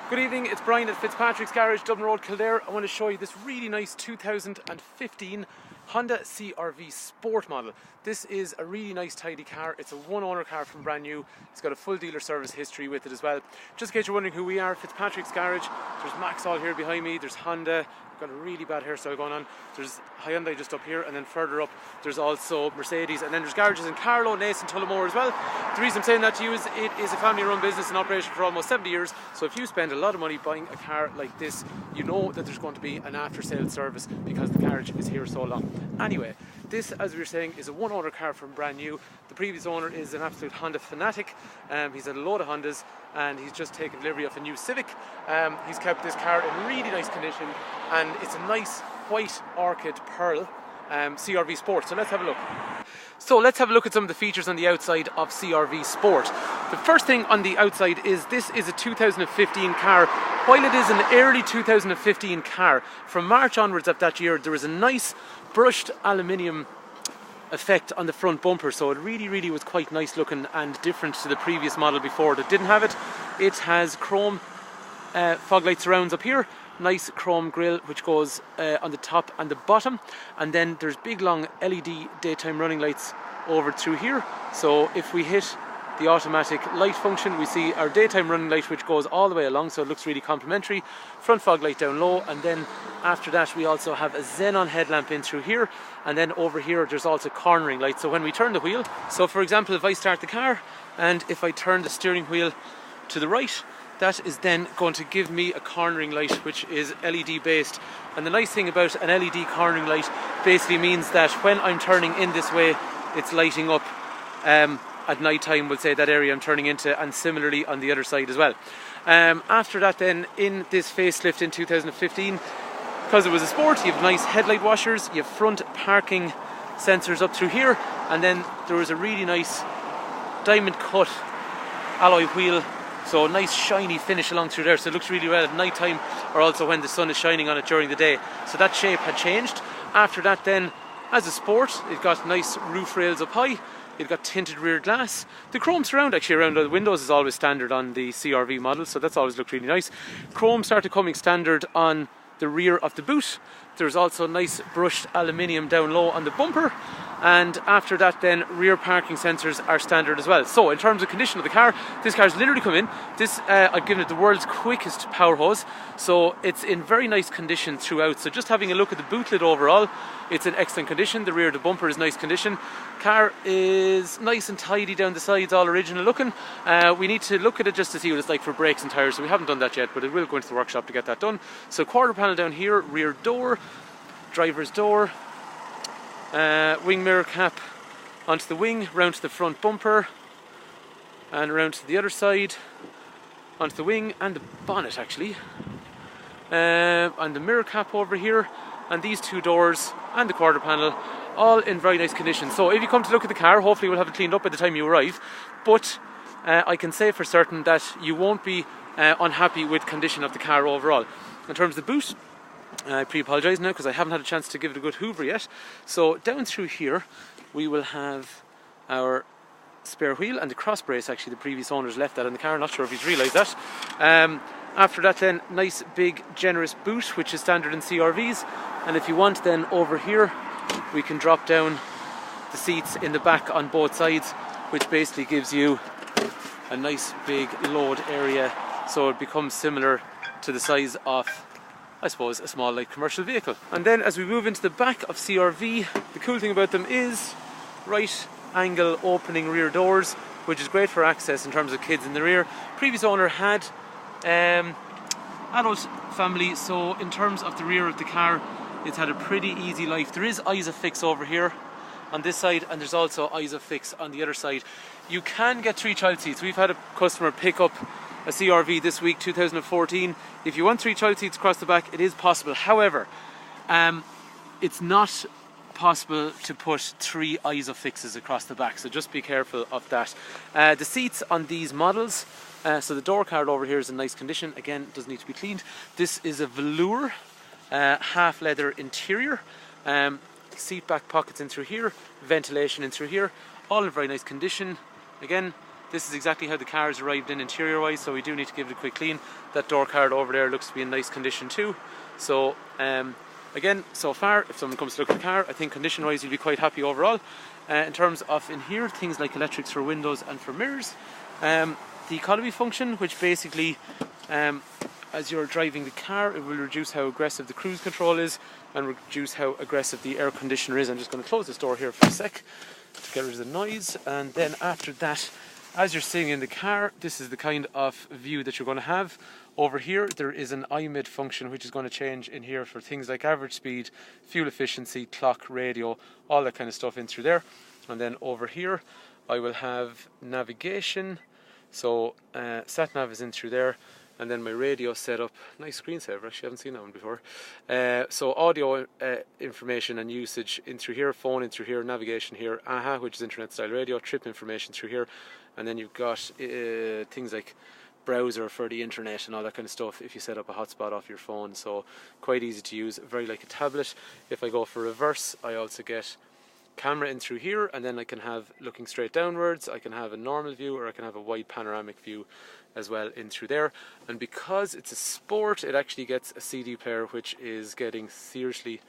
Good evening, it's Brian at Fitzpatrick's Garage, Dublin Road, Kildare. I want to show you this really nice 2015 Honda CRV Sport model. This is a really nice tidy car. It's a one owner car from brand new. It's got a full dealer service history with it as well. Just in case you're wondering who we are, Fitzpatrick's Garage. There's Max all here behind me, there's Honda. Got a really bad hairstyle going on. There's Hyundai just up here, and then further up there's also Mercedes, and then there's garages in Carlow, Naas and Tullamore as well. The reason I'm saying that to you is it is a family run business in operation for almost 70 years, so if you spend a lot of money buying a car like this, you know that there's going to be an after sales service because the garage is here so long. Anyway, this, as we were saying, is a one owner car from brand new. The previous owner is an absolute Honda fanatic. He's had a load of Hondas and he's just taken delivery of a new Civic. He's kept this car in really nice condition, and it's a nice white orchid pearl CRV Sport. So let's have a look. So let's have a look at some of the features on the outside of CRV Sport. The first thing on the outside is this is a 2015 car. While it is an early 2015 car, from March onwards of that year there is a nice brushed aluminium effect on the front bumper, so it really was quite nice looking and different to the previous model before that didn't have it. It has chrome fog light surrounds up here, nice chrome grille which goes on the top and the bottom, and then there's big long LED daytime running lights over through here. So if we hit the automatic light function, we see our daytime running light which goes all the way along, so it looks really complimentary. Front fog light down low, and then after that we also have a xenon headlamp in through here, and then over here there's also cornering light. So when we turn the wheel, so for example if I start the car and if I turn the steering wheel to the right, that is then going to give me a cornering light which is LED based. And the nice thing about an LED cornering light basically means that when I'm turning in this way, it's lighting up at night time, we'll say, that area I'm turning into, and similarly on the other side as well. After that then, in this facelift in 2015, because it was a Sport, you have nice headlight washers, you have front parking sensors up through here, and then there was a really nice diamond cut alloy wheel, so a nice shiny finish along through there, so it looks really well at night time or also when the sun is shining on it during the day. So that shape had changed. After that then, as a Sport, it got nice roof rails up high. It got tinted rear glass. The chrome surround actually around the windows is always standard on the CRV model, so that's always looked really nice. Chrome started coming standard on the rear of the boot. There's also nice brushed aluminium down low on the bumper, and after that then rear parking sensors are standard as well. So in terms of condition of the car, this car's literally come in. This I've given it the world's quickest power hose, so it's in very nice condition throughout. So just having a look at the boot lid overall, it's in excellent condition. The rear of the bumper is nice condition. Car is nice and tidy down the sides, all original looking. We need to look at it just to see what it's like for brakes and tyres, so we haven't done that yet, but it will go into the workshop to get that done. So quarter panel down here, rear door, driver's door, wing mirror cap onto the wing, round to the front bumper, and around to the other side, onto the wing and the bonnet actually, and the mirror cap over here, and these two doors and the quarter panel, all in very nice condition. So if you come to look at the car, hopefully we'll have it cleaned up by the time you arrive, but I can say for certain that you won't be unhappy with condition of the car overall. In terms of the boot, I pre-apologise now because I haven't had a chance to give it a good hoover yet. So down through here we will have our spare wheel and the cross brace. Actually the previous owners left that in the car, I'm not sure if he's realised that. After that then, nice big generous boot which is standard in CRVs, and if you want then over here we can drop down the seats in the back on both sides, which basically gives you a nice big load area, so it becomes similar to the size of, I suppose, a small light commercial vehicle. And then as we move into the back of CRV, the cool thing about them is right angle opening rear doors, which is great for access in terms of kids in the rear. Previous owner had adult family, so in terms of the rear of the car, it's had a pretty easy life. There is ISOFIX over here on this side, and there's also ISOFIX on the other side. You can get 3 child seats. We've had a customer pick up a CRV this week, 2014. If you want 3 child seats across the back, it is possible. However, it's not possible to put 3 ISOFIXes across the back, so just be careful of that. The seats on these models, so the door card over here is in nice condition. Again, doesn't need to be cleaned. This is a velour half leather interior, seat back pockets in through here, ventilation in through here, all in very nice condition. Again, This is exactly how the car has arrived in interior wise, so we do need to give it a quick clean. That door card over there looks to be in nice condition too. So again, so far, if someone comes to look at the car, I think condition wise you'll be quite happy overall. In terms of in here, things like electrics for windows and for mirrors. The economy function, which basically as you're driving the car, it will reduce how aggressive the cruise control is and reduce how aggressive the air conditioner is. I'm just going to close this door here for a sec to get rid of the noise, and then after that, as you're sitting in the car, this is the kind of view that you're going to have. Over here there is an iMid function which is going to change in here for things like average speed, fuel efficiency, clock, radio, all that kind of stuff in through there. And then over here I will have navigation, so sat nav is in through there, and then my radio setup. Nice screensaver, actually I haven't seen that one before. So audio information and usage in through here, phone in through here, navigation here, AHA, which is internet style radio, trip information through here, and then you've got things like browser for the internet and all that kind of stuff if you set up a hotspot off your phone. So quite easy to use, very like a tablet. If I go for reverse, I also get camera in through here, and then I can have looking straight downwards, I can have a normal view, or I can have a wide panoramic view as well in through there. And because it's a sport, it actually gets a CD player, which is getting seriously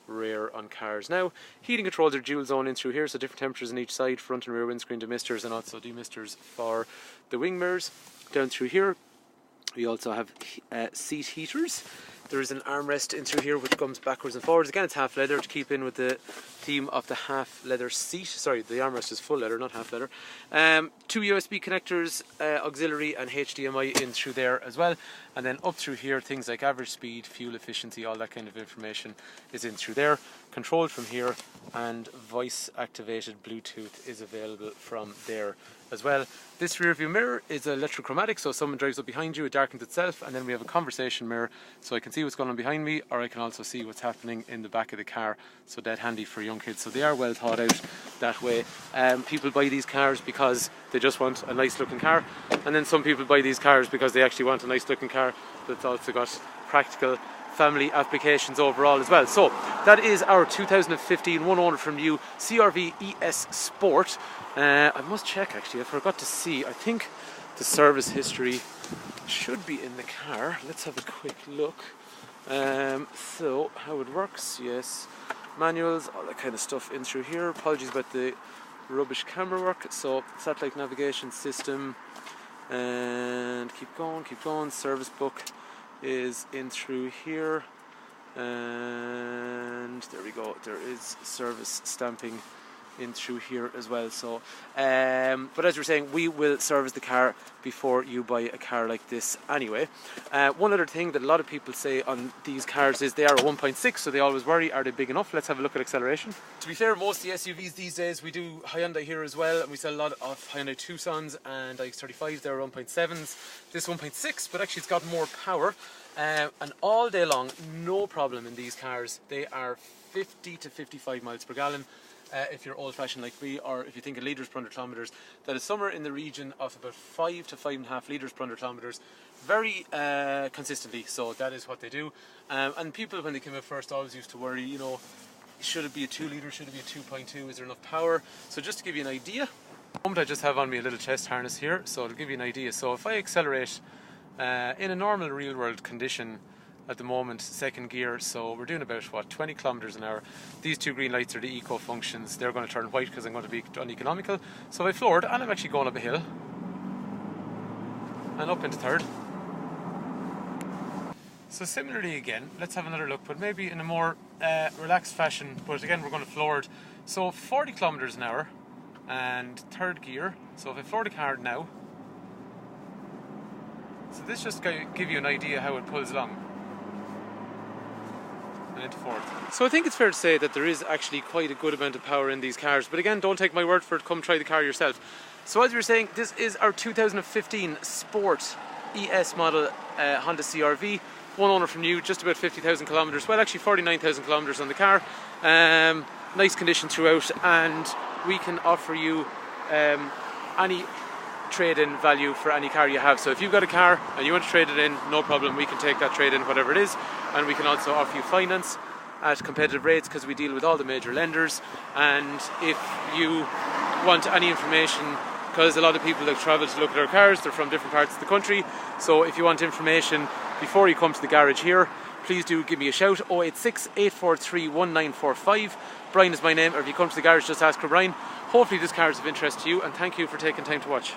rare on cars now. Heating controls are dual zone in through here, so different temperatures on each side, front and rear windscreen demisters, and also demisters for the wing mirrors. Down through here we also have seat heaters. There is an armrest in through here which comes backwards and forwards. Again, it's half leather to keep in with the theme of the half leather seat. Sorry, the armrest is full leather, not half leather. 2 USB connectors, auxiliary and HDMI in through there as well. And then up through here, things like average speed, fuel efficiency, all that kind of information is in through there. Controlled from here, and voice activated Bluetooth is available from there as well. This rear view mirror is electrochromatic, so if someone drives up behind you, it darkens itself, and then we have a conversation mirror, so I can see what's going on behind me, or I can also see what's happening in the back of the car. So dead handy for young kids. So they are well thought out that way. People buy these cars because they just want a nice looking car, and then some people buy these cars because they actually want a nice looking car that's also got practical family applications overall as well. So that is our 2015 one owner from new CRV ES Sport. I must check actually, I forgot to see, I think the service history should be in the car. Let's have a quick look. So how it works, yes, manuals, all that kind of stuff in through here. Apologies about the rubbish camera work. So satellite navigation system, and keep going, service book is in through here, and there we go, there is service stamping in through here as well. So but as we're saying, we will service the car before you buy a car like this anyway. One other thing that a lot of people say on these cars is they are a 1.6, so they always worry, are they big enough? Let's have a look at acceleration. To be fair, most of the SUVs these days, we do Hyundai here as well, and we sell a lot of Hyundai Tucsons and iX35s. They're 1.7s, this 1.6, but actually it's got more power, and all day long, no problem in these cars. They are 50 to 55 miles per gallon. If you're old-fashioned like me, or if you think in litres per 100 kilometres, that is somewhere in the region of about 5 to 5.5 litres per 100 kilometres, very consistently. So that is what they do. And people, when they came out first, always used to worry, you know, should it be a 2 litre, should it be a 2.2, is there enough power? So just to give you an idea, at the moment I just have on me a little chest harness here, so to give you an idea. So if I accelerate in a normal real-world condition, at the moment, second gear, so we're doing about, what, 20 kilometers an hour. These two green lights are the eco functions. They're going to turn white because I'm going to be uneconomical. So I floored, and I'm actually going up a hill and up into third. So similarly again, let's have another look, but maybe in a more relaxed fashion. But again, we're going to floor it. So 40 kilometers an hour and third gear. So if I floor the car now, so this just give you an idea how it pulls along. And into fourth. So I think it's fair to say that there is actually quite a good amount of power in these cars, but again, don't take my word for it, come try the car yourself. So as we were saying, this is our 2015 Sport ES model Honda CRV, one owner from new, just about 50,000 kilometers, well actually 49,000 kilometers on the car. Nice condition throughout, and we can offer you any trade-in value for any car you have. So if you've got a car and you want to trade it in, no problem, we can take that trade-in, whatever it is, and we can also offer you finance at competitive rates because we deal with all the major lenders. And if you want any information because a lot of people that travel to look at our cars, they're from different parts of the country. So if you want information before you come to the garage here, please do give me a shout. 086 843 1945. Brian is my name, or if you come to the garage, just ask for Brian. Hopefully this car is of interest to you, and thank you for taking time to watch.